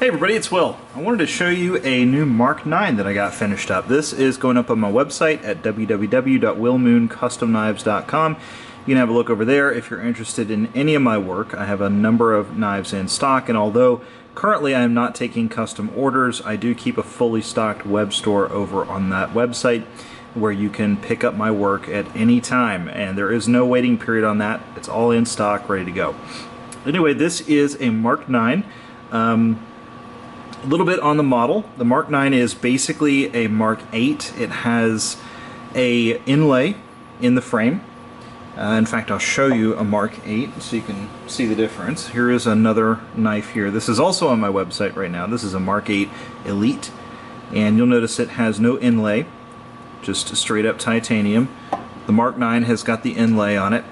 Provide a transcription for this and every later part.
Hey everybody, it's Will. I wanted to show you a new Mark 9 that I got finished up. This is going up on my website at www.willmooncustomknives.com. You can have a look over there if you're interested in any of my work. I have a number of knives in stock, and although currently I am not taking custom orders, I do keep a fully stocked web store over on that website where you can pick up my work at any time, and there is no waiting period on that. It's all in stock, ready to go. Anyway, this is a Mark 9. A little bit on the model. The Mark 9 is basically a Mark 8. It has a inlay in the frame. In fact, I'll show you a Mark 8 so you can see the difference. Here is another knife here. This is also on my website right now. This is a Mark 8 Elite, and you'll notice it has no inlay, just straight up titanium. The Mark 9 has got the inlay on it.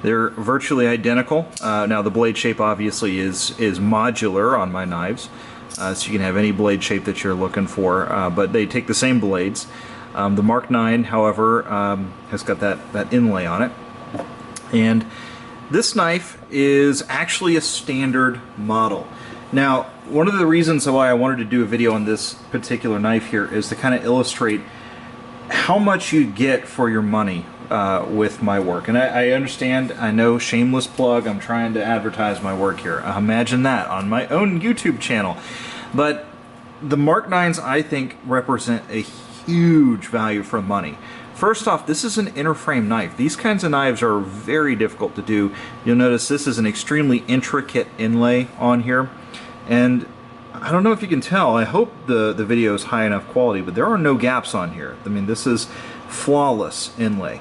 They're virtually identical. Now the blade shape obviously is modular on my knives. So you can have any blade shape that you're looking for, but they take the same blades. The Mark 9, however, has got that inlay on it. And this knife is actually a standard model. Now, one of the reasons why I wanted to do a video on this particular knife here is to kind of illustrate how much you get for your money with my work. And I understand, I know, shameless plug, I'm trying to advertise my work here. Imagine that on my own YouTube channel. But the Mark 9s, I think, represent a huge value for money. First off, this is an inner frame knife. These kinds of knives are very difficult to do. You'll notice this is an extremely intricate inlay on here. And I don't know if you can tell, I hope the video is high enough quality, but there are no gaps on here. I mean, this is flawless inlay.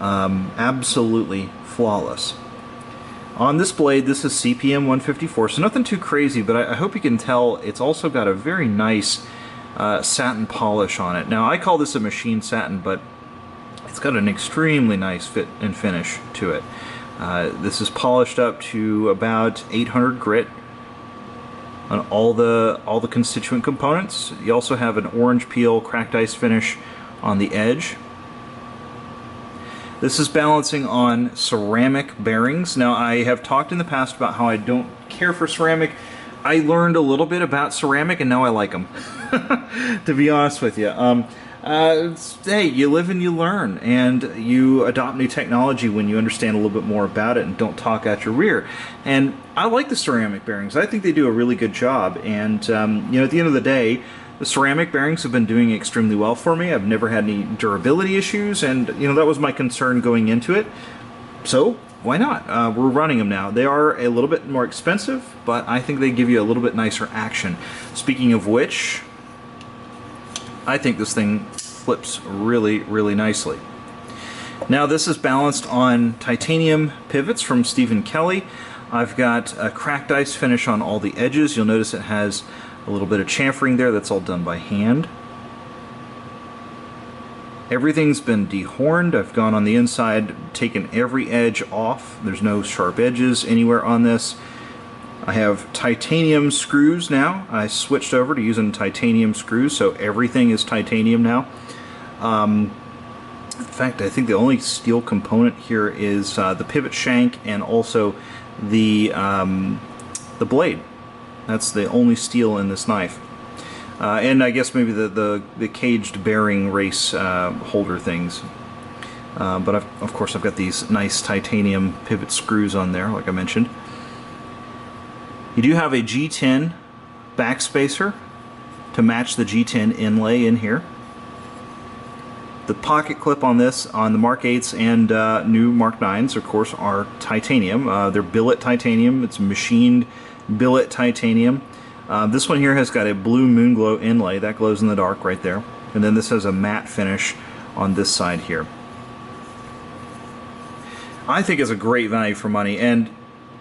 Absolutely flawless. On this blade, this is CPM 154, so nothing too crazy, but I hope you can tell it's also got a very nice satin polish on it. Now, I call this a machine satin, but it's got an extremely nice fit and finish to it. This is polished up to about 800 grit on all the constituent components. You also have an orange peel cracked ice finish on the edge. This is balancing on ceramic bearings. Now, I have talked in the past about how I don't care for ceramic. I learned a little bit about ceramic and now I like them, to be honest with you. Hey, you live and you learn, and you adopt new technology when you understand a little bit more about it and don't talk out your rear. And I like the ceramic bearings. I think they do a really good job, and you know, at the end of the day, the ceramic bearings have been doing extremely well for me. I've never had any durability issues, and you know, that was my concern going into it. So why not? We're running them now. They are a little bit more expensive, but I think they give you a little bit nicer action. Speaking of which, I think this thing flips really, really nicely. Now, this is balanced on titanium pivots from Stephen Kelly. I've got a cracked ice finish on all the edges. You'll notice it has a little bit of chamfering there. That's all done by hand. Everything's been dehorned. I've gone on the inside, taken every edge off. There's no sharp edges anywhere on this. I have titanium screws now. I switched over to using titanium screws, so everything is titanium now. In fact, I think the only steel component here is the pivot shank and also the blade. That's the only steel in this knife. And I guess maybe the caged bearing race holder things. But of course I've got these nice titanium pivot screws on there, like I mentioned. You do have a G10 backspacer to match the G10 inlay in here. The pocket clip on this, on the Mark 8s and new Mark 9s, of course, are titanium. They're billet titanium. It's machined billet titanium. This one here has got a blue moon glow inlay that glows in the dark right there, and then this has a matte finish on this side here. I think it's a great value for money, and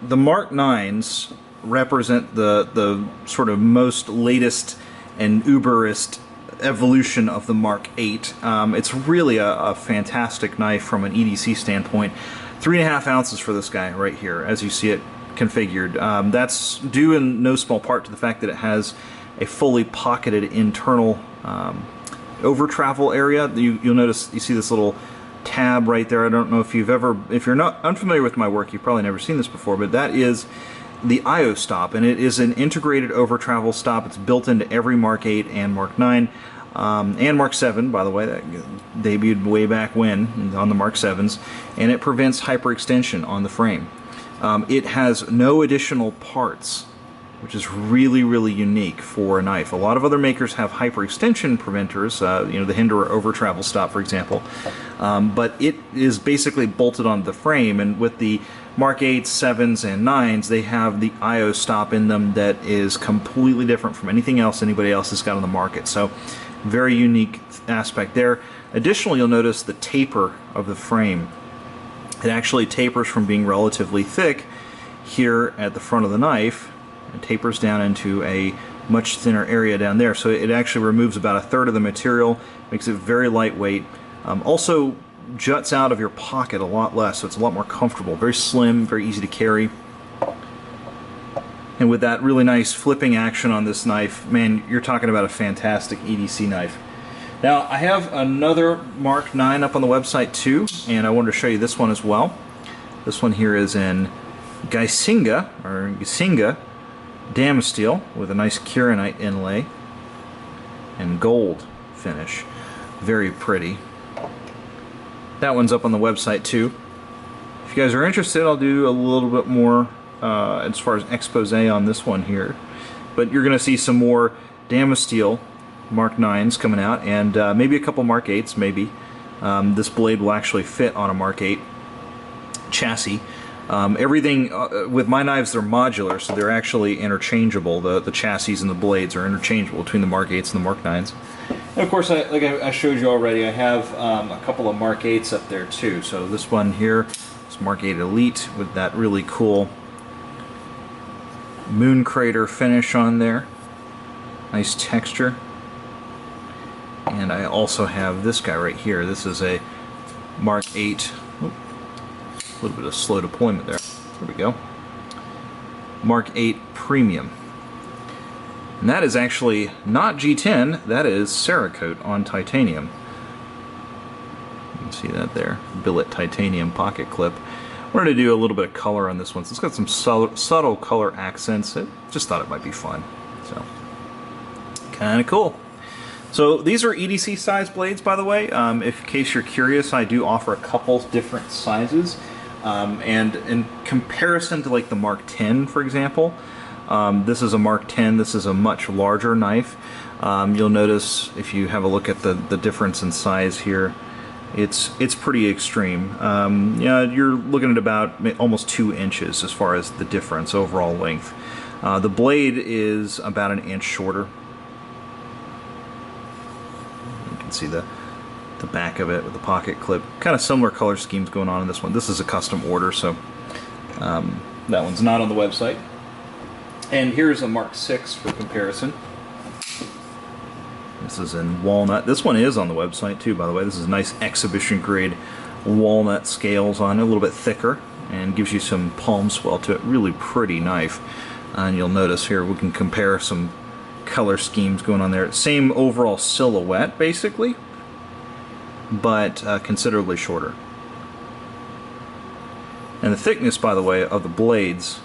the Mark 9s represent the sort of most latest and uberest evolution of the Mark 8. It's really a fantastic knife from an EDC standpoint. 3.5 ounces for this guy right here, as you see it configured. That's due in no small part to the fact that it has a fully pocketed internal over travel area. You'll notice, you see this little tab right there. I don't know if you're not unfamiliar with my work, you've probably never seen this before, but that is the IO stop, and it is an integrated over travel stop. It's built into every Mark 8 and Mark 9 and Mark 7, by the way. That debuted way back when on the Mark 7s, and it prevents hyperextension on the frame. It has no additional parts, which is really, really unique for a knife. A lot of other makers have hyperextension preventers, you know, the Hinderer over travel stop, for example, but it is basically bolted onto the frame, and with the Mark 8s, 7s, and 9s, they have the IO stop in them that is completely different from anything else anybody else has got on the market. So, very unique aspect there. Additionally, you'll notice the taper of the frame. It actually tapers from being relatively thick here at the front of the knife, and tapers down into a much thinner area down there. So it actually removes about a third of the material, makes it very lightweight. Also juts out of your pocket a lot less, so it's a lot more comfortable. Very slim, very easy to carry. And with that really nice flipping action on this knife, man, you're talking about a fantastic EDC knife. Now, I have another Mark 9 up on the website too, and I wanted to show you this one as well. This one here is in Gysinga, or Gysinga Damasteel, with a nice Kieranite inlay and gold finish. Very pretty. That one's up on the website too. If you guys are interested, I'll do a little bit more as far as expose on this one here. But you're going to see some more Damasteel Mark 9s coming out, and maybe a couple Mark 8s, maybe. This blade will actually fit on a Mark 8 chassis. Everything with my knives, they're modular, so they're actually interchangeable. The chassis and the blades are interchangeable between the Mark 8s and the Mark 9s. And of course, like I showed you already, I have a couple of Mark 8s up there too. So this one here is Mark 8 Elite with that really cool moon crater finish on there. Nice texture. And I also have this guy right here. This is a Mark 8. A little bit of slow deployment there. There we go. Mark 8 Premium. And that is actually not G10, that is Cerakote on titanium. You can see that there. Billet titanium pocket clip. I wanted to do a little bit of color on this one. So it's got some subtle color accents. I just thought it might be fun. So, kind of cool. So these are EDC size blades, by the way. In case you're curious, I do offer a couple different sizes. And in comparison to like the Mark 10, for example, this is a Mark 10, this is a much larger knife. You'll notice if you have a look at the difference in size here, it's pretty extreme. Yeah, you're looking at about almost 2 inches as far as the difference overall length. The blade is about an inch shorter. You can see the back of it with the pocket clip. Kind of similar color schemes going on in this one. This is a custom order, so that one's not on the website. And here's a Mark 6 for comparison. This is in walnut. This one is on the website too, by the way. This is nice exhibition grade walnut scales on it, a little bit thicker, and gives you some palm swell to it. Really pretty knife. And you'll notice here we can compare some color schemes going on there. Same overall silhouette, basically, but considerably shorter. And the thickness, by the way, of the blades,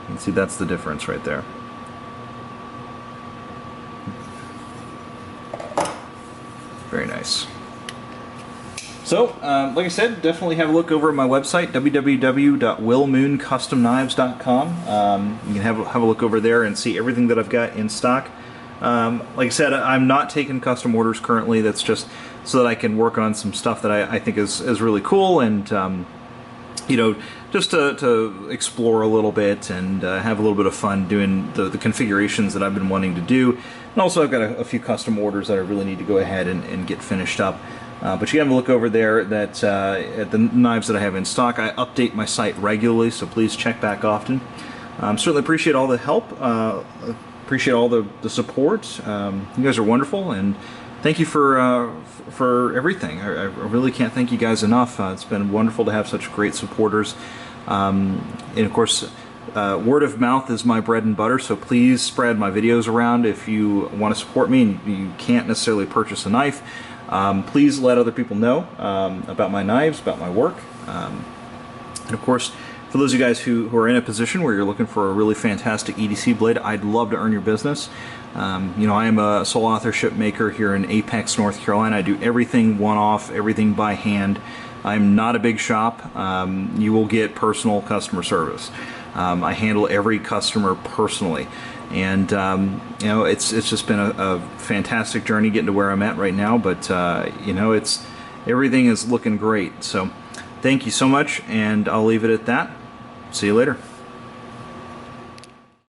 you can see that's the difference right there. Very nice. So, like I said, definitely have a look over at my website, www.willmooncustomknives.com. You can have a look over there and see everything that I've got in stock. Like I said, I'm not taking custom orders currently. That's just so that I can work on some stuff that I think is really cool, and you know, just to explore a little bit and have a little bit of fun doing the configurations that I've been wanting to do. And also I've got a few custom orders that I really need to go ahead and get finished up. But you can have a look over there that at the knives that I have in stock. I update my site regularly, so please check back often. Certainly appreciate all the help. Appreciate all the support. You guys are wonderful, and thank you for everything. I really can't thank you guys enough. It's been wonderful to have such great supporters. And of course, word of mouth is my bread and butter, so please spread my videos around. If you want to support me and you can't necessarily purchase a knife, please let other people know about my knives, about my work. And of course, for those of you guys who are in a position where you're looking for a really fantastic EDC blade, I'd love to earn your business. You know, I am a sole authorship maker here in Apex, North Carolina. I do everything one-off, everything by hand. I'm not a big shop. You will get personal customer service. I handle every customer personally. And you know, it's just been a fantastic journey getting to where I'm at right now. But you know, everything is looking great. So thank you so much, and I'll leave it at that. See you later.